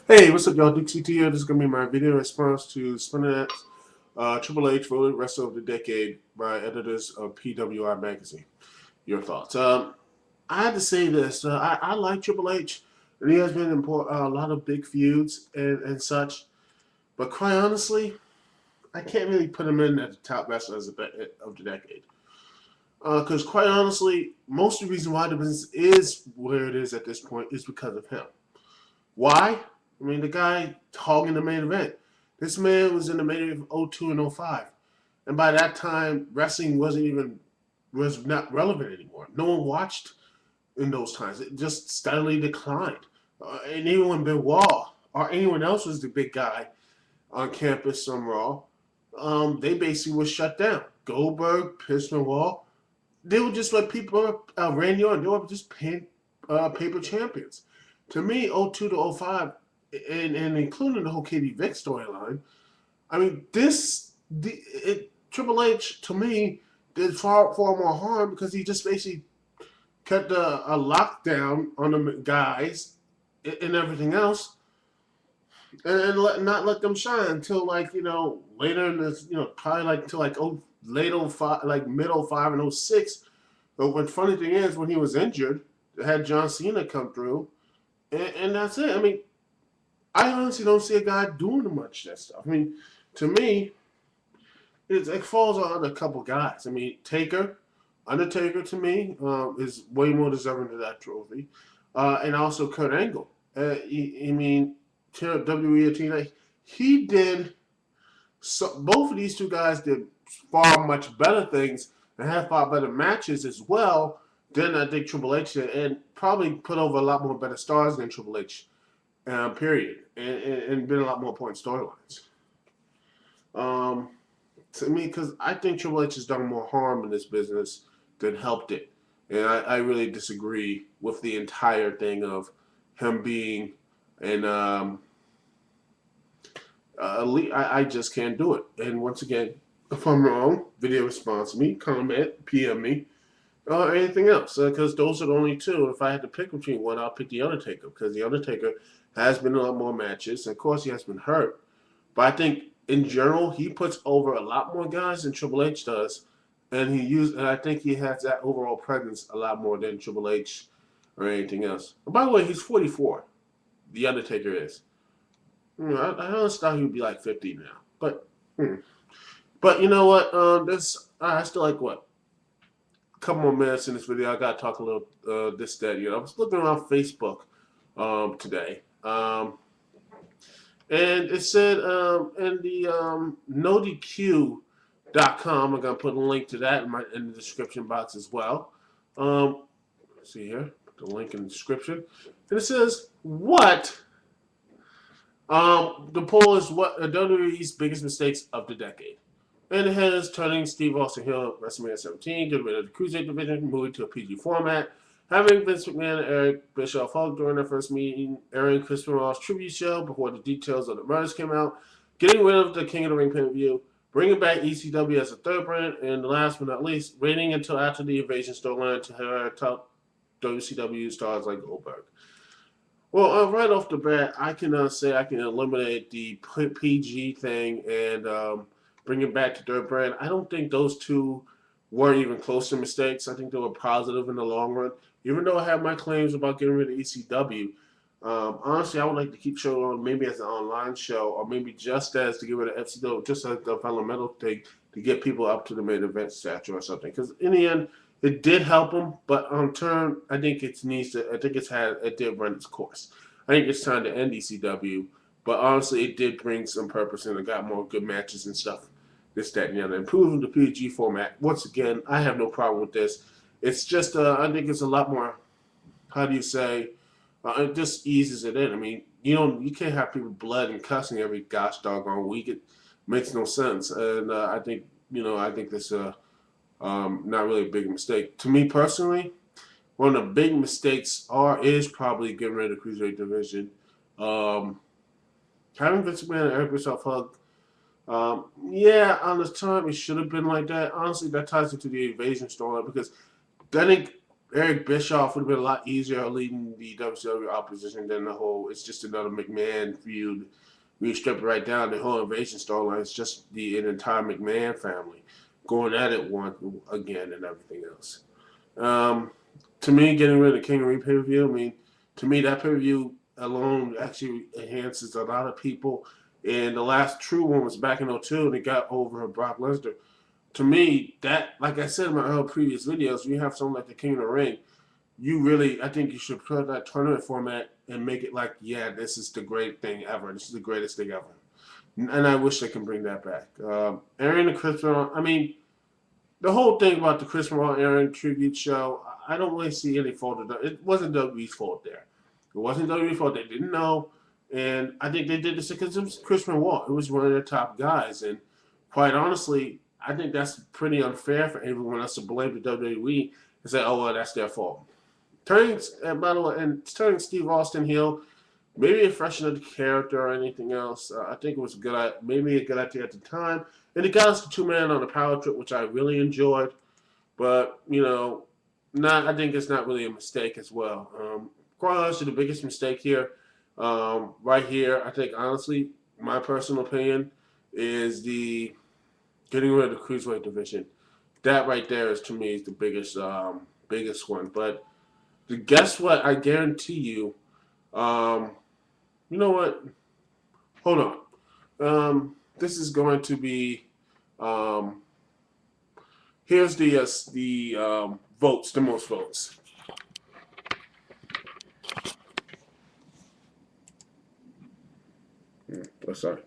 Hey, what's up, y'all? Dixie T here. This is going to be my video response to Spinner Triple H for the rest of the decade by editors of PWI magazine. Your thoughts? I had to say this. I like Triple H, and he has been in a lot of big feuds and such. But quite honestly, I can't really put him in at the top wrestlers of the decade. Because quite honestly, most of the reason why the business is where it is at this point is because of him. Why? I mean, the guy hogging the main event. This man was in the main event of '02 and '05. And by that time, wrestling was not relevant anymore. No one watched in those times. It just steadily declined. And even when Benoit or anyone else was the big guy on campus on Raw, they basically were shut down. Goldberg, Benoit, they were just like people, Randy Orton, they were just paper champions. To me, '02 to '05, and including the whole Katie Vick storyline, I mean, Triple H, to me, did far more harm because he just basically kept a lockdown on the guys and everything else, not let them shine until later in this, probably like until late '05, like mid '05 and '06. But the funny thing is, when he was injured, they had John Cena come through, and that's it. I mean, I honestly don't see a guy doing much of that stuff. I mean, to me, it falls on a couple guys. I mean, Undertaker to me is way more deserving of that trophy, and also Kurt Angle. I mean, WWE or TNA, he did. So both of these two guys did far much better things and had far better matches as well than I think Triple H did, and probably put over a lot more better stars than Triple H. Period, and been a lot more important storylines. Um, to me, because I think Triple H has done more harm in this business than helped it, and I really disagree with the entire thing of him being an elite. I just can't do it. And once again, if I'm wrong, video response me, comment, PM me, or anything else, because those are the only two. If I had to pick between one, I'll pick the Undertaker because the Undertaker has been in a lot more matches. Of course, he has been hurt, but I think in general he puts over a lot more guys than Triple H does, and I think he has that overall presence a lot more than Triple H or anything else. And by the way, he's 44. The Undertaker is. I honestly thought he would be like 50 now, but you know what? This I still like what couple more minutes in this video. I gotta talk a little this that. I was looking around Facebook today, and it said in the NoDQ.com. I'm gonna put a link to that in the description box as well. Let's see here, put the link in the description, and it says what. The poll is what WWE's biggest mistakes of the decade. And it has turning Steve Austin heel at WrestleMania 17, getting rid of the Cruiserweight division, moving to a PG format, having Vince McMahon and Eric Bischoff Hulk during their first meeting, airing Chris Benoit's tribute show before the details of the murders came out, getting rid of the King of the Ring pay-per-view, bringing back ECW as a third brand, and last but not least, waiting until after the Invasion storyline to hire top WCW stars like Goldberg. Well, right off the bat, I can say I can eliminate the PG thing and bring it back to Dirt Brand. I don't think those two were even close to mistakes. I think they were positive in the long run. Even though I have my claims about getting rid of ECW, honestly, I would like to keep show on maybe as an online show or maybe just as to get rid of FCW, just as a developmental thing to get people up to the main event stature or something. Because in the end, it did help them, but on turn, I think it needs to. I think it did run its course. I think it's time to end ECW, but honestly, it did bring some purpose and it got more good matches and stuff. This, that, and the other. Improving the PG format. Once again, I have no problem with this. It's just, I think it's a lot more. How do you say? It just eases it in. I mean, you can't have people blood and cussing every gosh doggone week. It makes no sense, and I think this. Not really a big mistake. To me personally, one of the big mistakes is probably getting rid of the cruiserweight division. Um, Having Vince McMahon and Eric Bischoff hug. Yeah, on the time it should have been like that. Honestly, that ties into the invasion story because I think Eric Bischoff would have been a lot easier leading the WCW opposition than the whole. It's just another McMahon feud. When you strip it right down, the whole invasion storyline is just an entire McMahon family going at it once again and everything else. To me, getting rid of the King of Ring pay-per-view, I mean, to me, that pay-per-view alone actually enhances a lot of people. And the last true one was back in 2002, and it got over Brock Lesnar. To me, that, like I said in my other previous videos, you have something like the King of the Ring, I think you should put that tournament format and make it like, yeah, this is the great thing ever. This is the greatest thing ever. And I wish they can bring that back. Aaron and Chris Benoit, I mean, the whole thing about the Chris Benoit Aaron tribute show, I don't really see any fault of that. It wasn't WWE's fault there. It wasn't WWE's fault. They didn't know. And I think they did this because it was Chris Benoit. It was one of their top guys. And quite honestly, I think that's pretty unfair for everyone else to blame the WWE and say, oh, well, that's their fault. Turning Steve Austin heel, maybe a freshen of the character or anything else. I think it was maybe a good idea at the time. And it got us to 2-man on a power trip, which I really enjoyed. But, I think it's not really a mistake as well. Quite honestly, the biggest mistake here, right here, I think, honestly, my personal opinion, is the getting rid of the Cruiserweight division. That right there is, to me, is the biggest one. But guess what? I guarantee you, you know what? Hold on. This is going to be, here's the votes, the most votes. Sorry.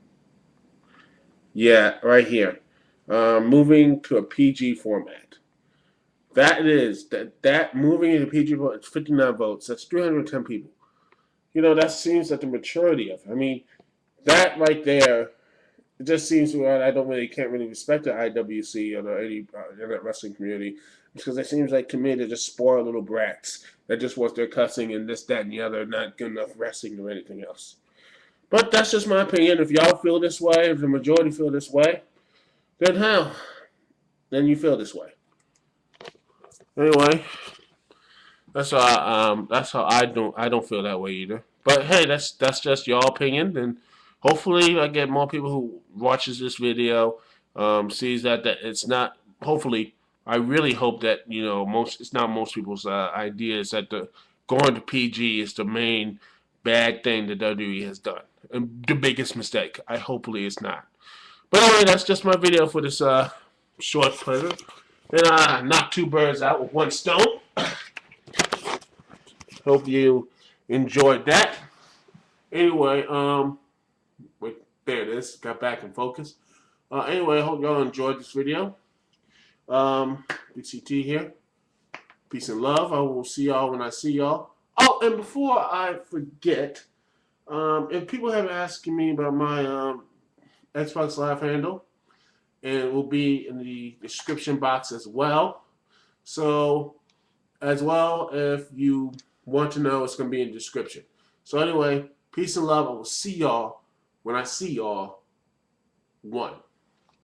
Yeah, right here. Moving to a PG format. That moving into PG vote, it's 59 votes. That's 310 people. That seems like the maturity of it. I mean, that right there, it just seems can't really respect the IWC or any internet wrestling community because it seems like to me they're just spoiled little brats that just want their cussing and this, that, and the other, not good enough wrestling or anything else. But that's just my opinion. If y'all feel this way, if the majority feel this way, then hell, then you feel this way. Anyway, that's how I don't feel that way either. But hey, that's just your opinion, and hopefully I get more people who watches this video, sees that it's not. Hopefully, I really hope that it's not most people's idea is that going to PG is the main bad thing that WWE has done, and the biggest mistake. Hopefully it's not. But anyway, that's just my video for this short pleasure. And knock 2 birds out with 1 stone. Hope you enjoyed that. Anyway, there it is. Got back in focus. Anyway, I hope y'all enjoyed this video. BCT here. Peace and love. I will see y'all when I see y'all. Oh, and before I forget, if people have been asking me about my Xbox Live handle, and it will be in the description box as well. So, as well, if you want to know, it's going to be in the description. So anyway, peace and love. I will see y'all when I see y'all. 1.